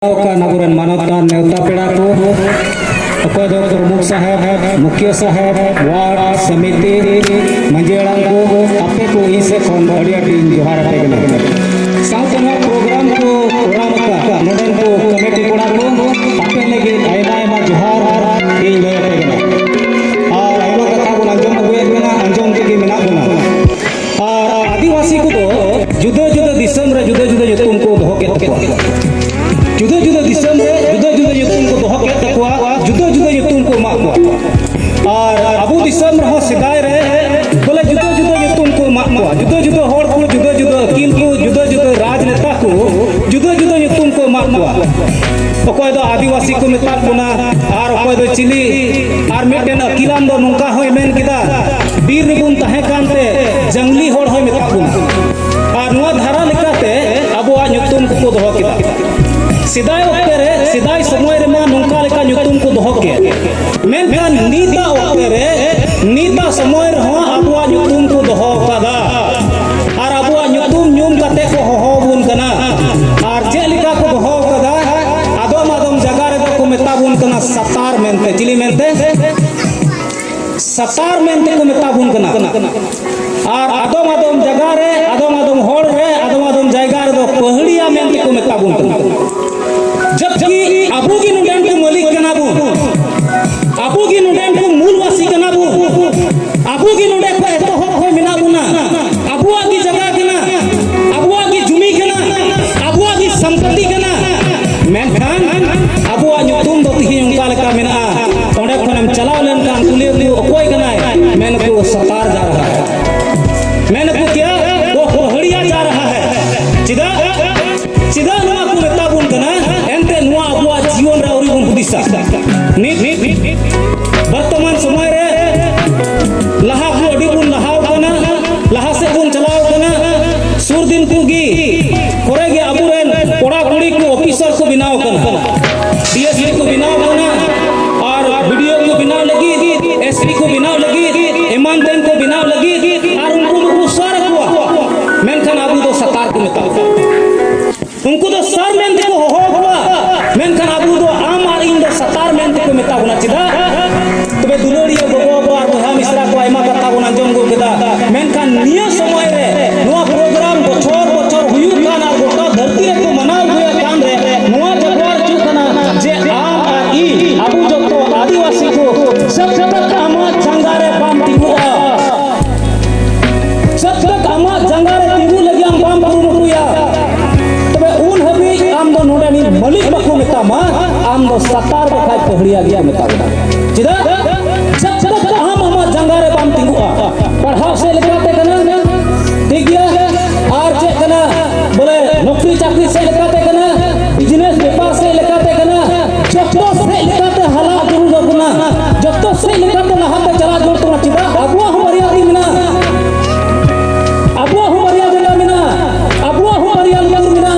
नगुरन मानवता नेवता पेड़ा को अकोय दो प्रमुख साहेब मुखिया साहेब वार्ड समिति मंजेड़ा को आपे को इसे कौन बढ़िया टीम जोहार पे गले साउथ में प्रोग्राम को प्रोग्राम का नोडन को कमेटी कोड़ा को आपे लगे आयमा आयमा जोहार इन ले पे गले और आयमा कथा को अंजम हुए बिना अंजम के मिना बना और आदिवासी को तो जुदा जुदा दिसम रे जुदा जुदा युतुम को दोह के तको जुदा जुदा दिसम रे जुदा जुदा युतुम को दोह के तको जुदा जुदा युतुम को मा को और अबु दिसम रहो सिदाय रे बोले जुदा जुदा युतुम को मा को जुदा जुदा होड़ को जुदा जुदा अकील को जुदा जुदा राजनेता को जुदा जुदा युतुम को मा को अकोय दो आदिवासी को मेता बना और अकोय दो चिली और मेटेन अकीलान दो नोंका होय मेन किदा बीर रिबुन तहे कानते जंगली होड़ होय मेता बना और नुआ धारा लेकाते अबुआ युतुम को दोह किदा सिदाय ओक्ते रे सिदाय समय रे मा नोंका लेका युतुम को दोह के मेनखान नीता ओक्ते रे नीता समय रे हो अबुआ युतुम को दोह कादा और अबुआ युतुम न्यूम काते को होहो बुन कना और जे लेका को दोह कादा आदम आदम जगह रे को मेता बुन कना सतार मेनते चिली मेनते सतार मेनते को मेता बुन कना और आदम आदम जगह रे आदम आदम होड़ रे आदम आदम जगह रे दो पहड़िया मेनते को मेता बुन कना जबकि अबू की नुडेन को मालिक कना बु अबू की नुडेन को मूलवासी कना बु अबू की नुडे को एतो होय मिना बुना अबुआ की जगह कना अबुआ की जुमी कना अबुआ की संपत्ति कना मेनखान अबुआ युतुम दो तिहि उनका लेका मेना ओंडे खनम चलाव लेन कान कुलियो को ओकोय कना मेन को सतार जा रहा है मेन को क्या वो पहड़िया जा रहा है चिदा चिदा नुआ को मेता बुन कना एंते नुआ अबुआ जीवन रे औरी बुन हुदिसा नी वर्तमान समय रे लहा को अडी बुन लहाव कना लहा से बुन चलाव कना सुर दिन कुगी कोरे गे अबु रे कोड़ा कुड़ी को ऑफिसर को बिनाव कना डीएसपी को बिनाव कना और वीडियो को बिनाव लगी एसपी को बिनाव लगी ईमान देन को बिनाव लगी और उनको सारा को मेनखान अबु दो सतार को मेता उनको तो सर मेनते को हो हुआ मेनखान अबु दो आम और इन दो सतार मेनते को मेता बुना चिदा तबे दुलोड़िया गोगो और बहा मिश्रा को आयमा कथा बुना जम गो केदा मेनखान निया समय रे नुआ प्रोग्राम बछर बछर हुयु कान और गोटा धरती रे को मनाव हुया कान रे नुआ जगवार चुकना जे आम और ई अबु जतो आदिवासी को सब तक आमा जंगारे बाम तिगुआ सब तक आमा जंगारे तिगु लगी आम बाम पुरुया मलिक बको मेता मा आम दो सतार बखाय पहड़िया गया मेता चिदा सब तक हम हम जंगारे बाम तिंगुआ पढ़ाव से लेकाते कना ठीक गया और जे कना बोले नौकरी चाकरी से लेकाते कना बिजनेस व्यापार से लेकाते कना जतो से लेकाते हला गुरु जगना जतो से लेकाते लहाते चला जोड़ तो चिदा अबुआ हमरिया दी मिना अबुआ हमरिया जला मिना अबुआ हमरिया लंग मिना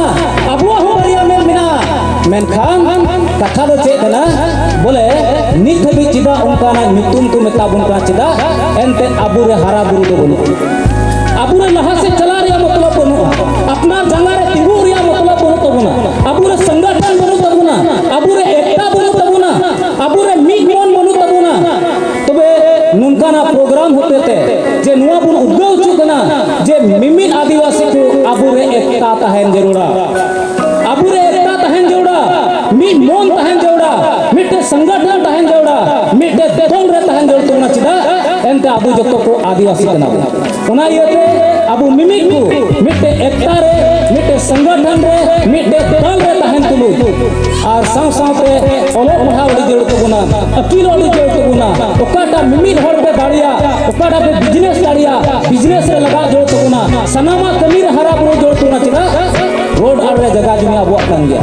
अबुआ हमरिया मेल मिना मेनखान कथा दो चेक कना बोले नित हबी चिदा उनकाना नुतुम को मेता बुन का चिदा एनते अबु रे हारा बुरु दो बनु अबु रे लहा से चला रे मतलब बनु अपना जंगा रे तिगु रे मतलब बनु तबुना अबु रे संगठन बनु तबुना अबु रे एकता बनु तबुना अबु रे मिट मन बनु तबुना तबे नुनकाना प्रोग्राम होते थे जे नुआ बुन उद्गव चुकना जे मिमिन आदिवासी को अबु रे एकता तहन जरूरा अबु रे एकता तहन जरूरा मिट मन तहन जरूरा मिटे संगठन तहन जरूरा मिटे तेथों रे तहन जरूर तुना चिदा एंते अबु जतो को आदिवासी कना ओना येते अबु मिमिक को मिटे एकता रे मिटे संगठन रे मिटे तेथों रे तहन तुलु और साव साव पे ओलो पढ़ा ओडी जरूर तबुना अकील ओडी जरूर तबुना ओकाटा मिमिक होड़ पे दाड़िया ओकाटा पे बिजनेस रे लगा जरूर तबुना सनामा कमी रे हरा बुरो जरूर तुना चिदा रोड आड़ रे जगह जमी अबुआ कन गया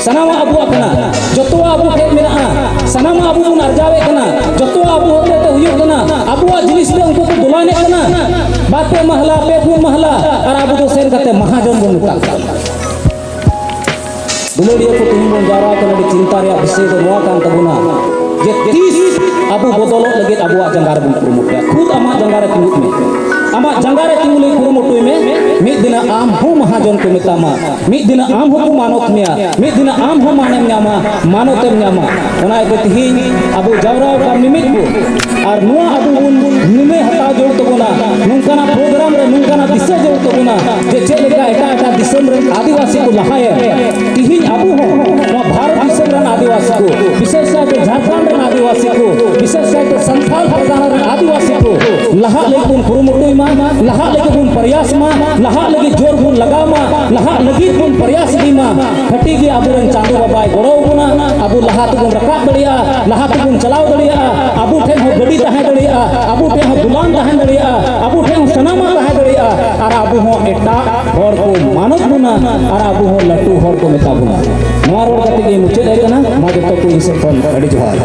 सनामा अबुआ कना जतो अबु के मेना सनामा अबु बुन अर्जावे कना जतो अबु होते तो हुयु कना अबुआ जिनिस पे उनको को दुलाने कना बाते महला पे पुन महला और अबु तो सेन कते महाजन बन मुता दुलोड़िया को तुम बन जारा कना चिंता रे विषय दो नोआ कान तबुना जे 30 abu botol lagi abu janggar bun kurumutu khud ama janggar tingut me ama janggar tingule kurumutu me mid dina am ho mahajon ko metama mid dina am ho manot mea mid dina am ho manem nyama manotem nyama ona ke tihin abu jawra ka mimit ko ar nuwa abu bun nume hata jor to bona nungkana program re nungkana disa jor to bona je chelega eta disam re आदिवासी को लहाया तिहिन अबू हो नवा Bharat दिसम run आदिवासी को विशेष से Jharkhand run आदिवासी को विशेष से संथाल प्रधान run आदिवासी को लहा लेकुन कुरुमुटुई मा लहा लेकुन प्रयास मा लहा लगी जोर गुन लगा मा लहा लगी गुन प्रयास दी मा खटी गी अबू रन चांदू बाबाई गोड़ो गुना अबू लहा तो गुन रकाब दड़िया लहा तो गुन चलाव दड़िया अबू ठे हो गड़ी तहे दड़िया अबू ठे हो दुलान तहे दड़िया अबू ठे हो सनामा तहे दड़िया और अबू हो एटा और को मानव गुना और अबू हो लट्टू हर को मेता बुना नवा रोड कते मुचे दे ना मा जतो को इसे फोन अड़ी जोहार।